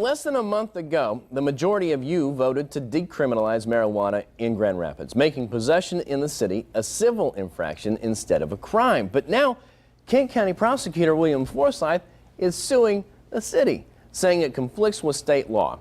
less than a month ago, the majority of you voted to decriminalize marijuana in Grand Rapids, making possession in the city a civil infraction instead of a crime. But now, Kent County Prosecutor William Forsythe is suing the city, saying it conflicts with state law.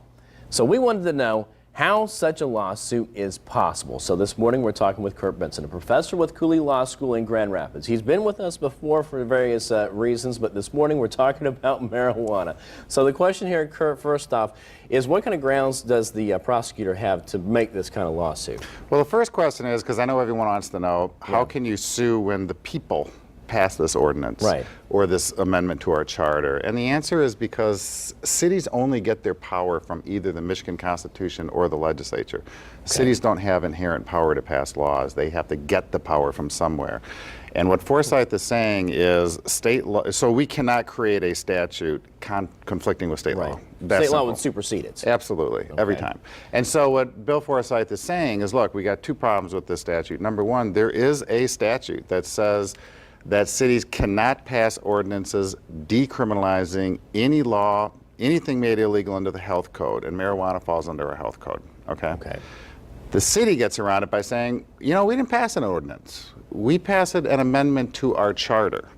So we wanted to know how such a lawsuit is possible. So this morning we're talking with Curt Benson, a professor with Cooley Law School in Grand Rapids. He's been with us before for various reasons, but this morning we're talking about marijuana. So the question here, Curt, first off, is what kind of grounds does the prosecutor have to make this kind of lawsuit? Well, the first question is, because I know everyone wants to know, how can you sue when the people pass this ordinance or this amendment to our charter? And the answer is because cities only get their power from either the Michigan Constitution or the legislature. Cities don't have inherent power to pass laws. They have to get the power from somewhere. And what Forsythe is saying is state law, so we cannot create a statute conflicting with state law. That's state law would supersede it. Absolutely, every time. And so what Bill Forsythe is saying is, look, we got two problems with this statute. Number one, there is a statute that says that cities cannot pass ordinances decriminalizing any law, anything made illegal under the health code, and marijuana falls under our health code, okay? The city gets around it by saying, you know, we didn't pass an ordinance. We passed an amendment to our charter.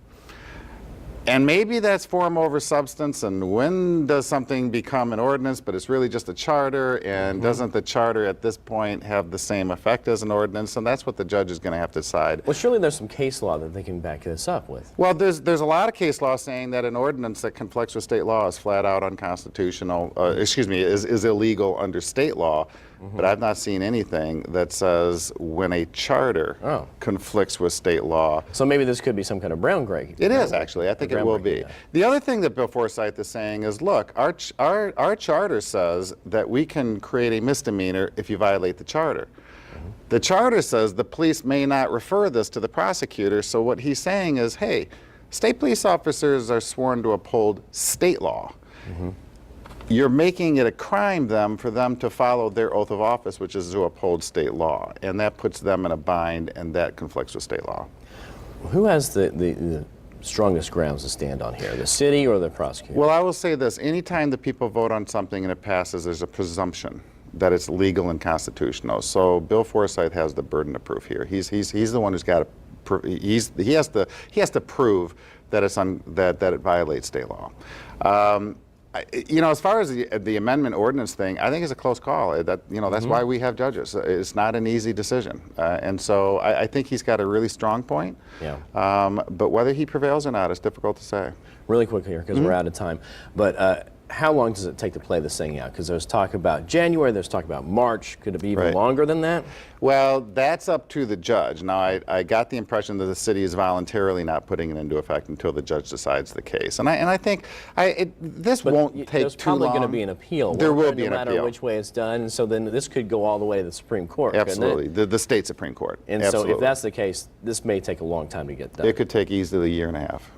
And maybe that's form over substance, and when does something become an ordinance, but it's really just a charter, and doesn't the charter at this point have the same effect as an ordinance? And that's what the judge is going to have to decide. Well, surely there's some case law that they can back this up with. Well, there's a lot of case law saying that an ordinance that conflicts with state law is flat out unconstitutional, is illegal under state law. But I've not seen anything that says when a charter conflicts with state law. So maybe this could be some kind of brown gray. It is, actually. I think it will be. The other thing that Bill Forsythe is saying is, look, our charter says that we can create a misdemeanor if you violate the charter. The charter says the police may not refer this to the prosecutor, so what he's saying is, hey, state police officers are sworn to uphold state law. You're making it a crime for them to follow their oath of office, which is to uphold state law, and that puts them in a bind, and that conflicts with state law. Who has the strongest grounds to stand on here, the city or the prosecutor? Well, I will say this: anytime the people vote on something and it passes, there's a presumption that it's legal and constitutional. So Bill Forsythe has the burden of proof here. He's the one who's got to he has to prove that that it violates state law. You know, as far as the amendment ordinance thing, I think it's a close call. That's why we have judges. It's not an easy decision, and so I think he's got a really strong point. But whether he prevails or not, it's difficult to say. Really quick here, because we're out of time. But how long does it take to play this thing out? Because there's talk about January, there's talk about March. Could it be even longer than that? Well, that's up to the judge. Now, I got the impression that the city is voluntarily not putting it into effect until the judge decides the case. And I think this won't take too long. There's probably going to be an appeal. There will be an appeal. No matter which way it's done. And so then this could go all the way to the Supreme Court. Absolutely. The state Supreme Court. And so if that's the case, this may take a long time to get done. It could take easily a year and a half.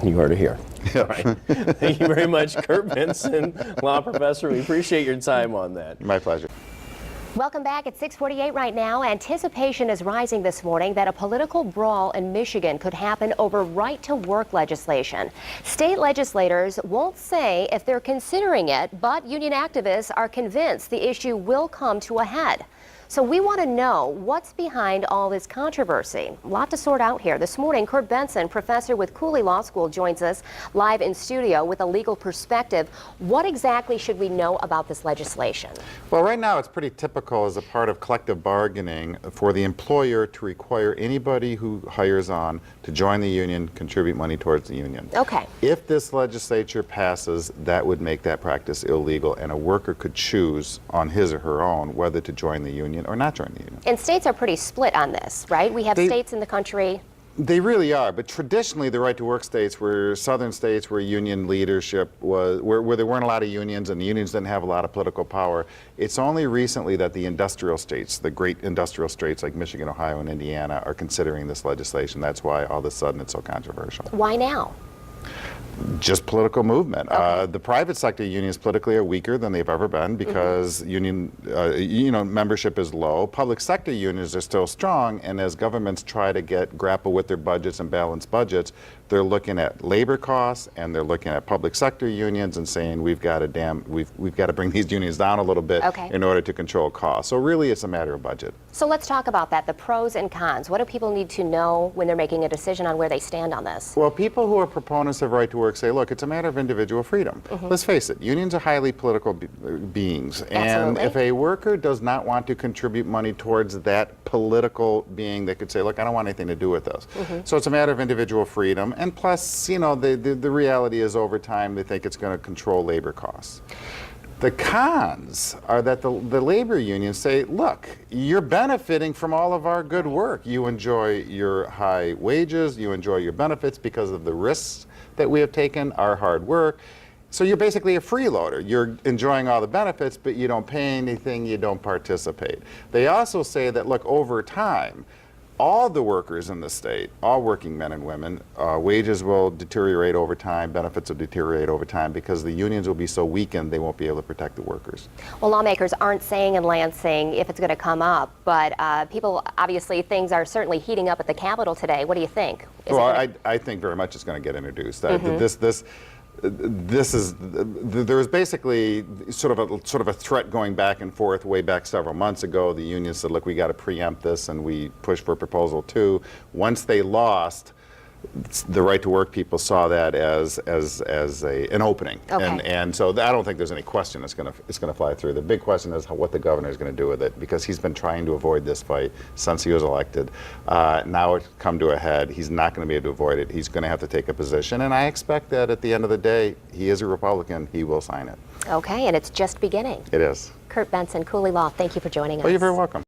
You heard it here. All right. Thank you very much, Curt Benson, law professor. We appreciate your time on that. My pleasure. Welcome back at 6:48 right now. Anticipation is rising this morning that a political brawl in Michigan could happen over right-to-work legislation. State legislators won't say if they're considering it, but union activists are convinced the issue will come to a head. So we want to know what's behind all this controversy. A lot to sort out here. This morning, Curt Benson, professor with Cooley Law School, joins us live in studio with a legal perspective. What exactly should we know about this legislation? Well, right now it's pretty typical as a part of collective bargaining for the employer to require anybody who hires on to join the union, contribute money towards the union. Okay. If this legislature passes, that would make that practice illegal, and a worker could choose on his or her own whether to join the union or not join the union. And states are pretty split on this, right? We have states in the country. They really are, but traditionally the right-to-work states were southern states where union leadership was, where there weren't a lot of unions and the unions didn't have a lot of political power. It's only recently that the industrial states, the great industrial states like Michigan, Ohio, and Indiana are considering this legislation. That's why all of a sudden it's so controversial. Why now? Just political movement. Okay. The private sector unions politically are weaker than they've ever been because union, membership is low. Public sector unions are still strong, and as governments try to grapple with their budgets and balance budgets, They're looking at labor costs, and they're looking at public sector unions and saying we've got to bring these unions down a little bit in order to control costs. So really, it's a matter of budget. So let's talk about that, the pros and cons. What do people need to know when they're making a decision on where they stand on this? Well, people who are proponents of right to work say, look, it's a matter of individual freedom. Let's face it, unions are highly political beings. And if a worker does not want to contribute money towards that political being, they could say, look, I don't want anything to do with this. So it's a matter of individual freedom. And plus, you know, the reality is over time, they think it's going to control labor costs. The cons are that the labor unions say, look, you're benefiting from all of our good work. You enjoy your high wages, you enjoy your benefits because of the risks that we have taken, our hard work. So you're basically a freeloader. You're enjoying all the benefits, but you don't pay anything, you don't participate. They also say that, look, over time, all the workers in the state, all working men and women, wages will deteriorate over time, benefits will deteriorate over time because the unions will be so weakened they won't be able to protect the workers. Well, lawmakers aren't saying in Lansing if it's going to come up, but people, obviously, things are certainly heating up at the Capitol today. What do you think? Well, I think very much it's going to get introduced. There was basically sort of a threat going back and forth way back several months ago. The union said, look, we got to preempt this, and we pushed for proposal 2. Once they lost, the right to work people saw that as an opening, and so I don't think there's any question it's going to fly through. The big question is what the governor is going to do with it, because he's been trying to avoid this fight since he was elected. Now it's come to a head. He's not going to be able to avoid it. He's going to have to take a position, and I expect that at the end of the day, he is a Republican. He will sign it. Okay, and it's just beginning. It is. Curt Benson, Cooley Law, thank you for joining us. Well, you're very welcome.